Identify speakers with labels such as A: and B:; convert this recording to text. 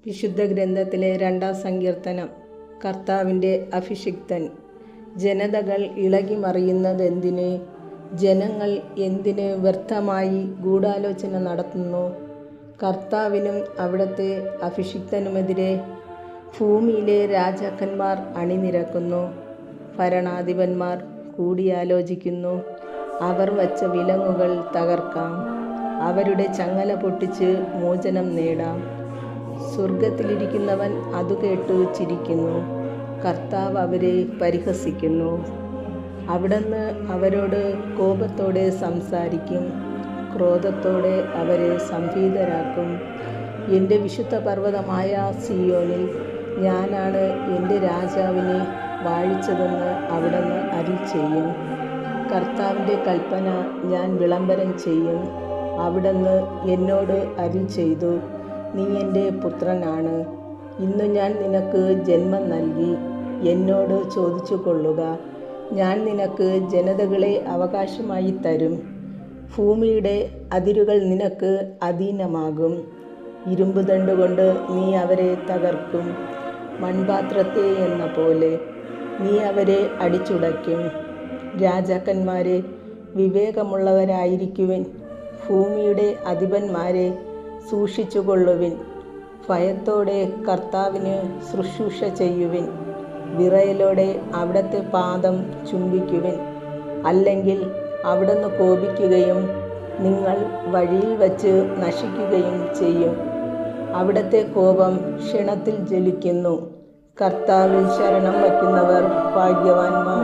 A: വിശുദ്ധ ഗ്രന്ഥത്തിലെ 2-ാം സങ്കീർത്തനം. കർത്താവിൻ്റെ അഭിഷിക്തൻ. ജനതകൾ ഇളകി മറിയുന്നതെന്തിന്? ജനങ്ങൾ എന്തിന് വ്യർത്ഥമായി ഗൂഢാലോചന നടത്തുന്നു? കർത്താവിനും അവിടുത്തെ അഭിഷിക്തനുമെതിരെ ഭൂമിയിലെ രാജാക്കന്മാർ അണിനിരക്കുന്നു. ഭരണാധിപന്മാർ കൂടിയാലോചിക്കുന്നു. അവർ വച്ച വിലങ്ങുകൾ തകർക്കാം. അവരുടെ ചങ്ങല പൊട്ടിച്ച് മോചനം നേടാം. സ്വർഗത്തിലിരിക്കുന്നവൻ അതു കേട്ട് ചിരിക്കുന്നു. കർത്താവ് അവരെ പരിഹസിക്കുന്നു. അവിടുന്ന് അവരോട് കോപത്തോടെ സംസാരിക്കും. ക്രോധത്തോടെ അവരെ സംഭീതരാക്കും. എൻ്റെ വിശുദ്ധ പർവ്വതമായ സിയോനിൽ ഞാനാണ് എൻ്റെ രാജാവിനെ വാഴിച്ചതെന്ന് അവിടുന്ന് അരുളിച്ചെയ്യും. കർത്താവിൻ്റെ കൽപ്പന ഞാൻ വിളംബരം ചെയ്യും. അവിടുന്ന് എന്നോട് അരുളിച്ചെയ്തു, നീ എൻ്റെ പുത്രനാണ്. ഇന്നു ഞാൻ നിനക്ക് ജന്മം നൽകി. എന്നോട് ചോദിച്ചു കൊള്ളുക, ഞാൻ നിനക്ക് ജനതകളെ അവകാശമായി തരും. ഭൂമിയുടെ അതിരുകൾ നിനക്ക് അധീനമാകും. ഇരുമ്പുദണ്ഡ് കൊണ്ട് നീ അവരെ തകർക്കും. മൺപാത്രത്തെ എന്ന പോലെ നീ അവരെ അടിച്ചുടയ്ക്കും. രാജാക്കന്മാരെ, വിവേകമുള്ളവരായിരിക്കുവിൻ. ഭൂമിയുടെ അധിപന്മാരെ, സൂക്ഷിച്ചുകൊള്ളുവിൻ. ഭയത്തോടെ കർത്താവിന് ശുശ്രൂഷ ചെയ്യുവിൻ. വിറയലോടെ അവിടുത്തെ പാദം ചുംബിക്കുവിൻ. അല്ലെങ്കിൽ അവിടുന്ന് കോപിക്കുകയും നിങ്ങൾ വഴിയിൽ വച്ച് നശിക്കുകയും ചെയ്യും. അവിടുത്തെ കോപം ക്ഷണത്തിൽ ജ്വലിക്കുന്നു. കർത്താവിൽ ശരണം വയ്ക്കുന്നവർ ഭാഗ്യവാന്മാർ.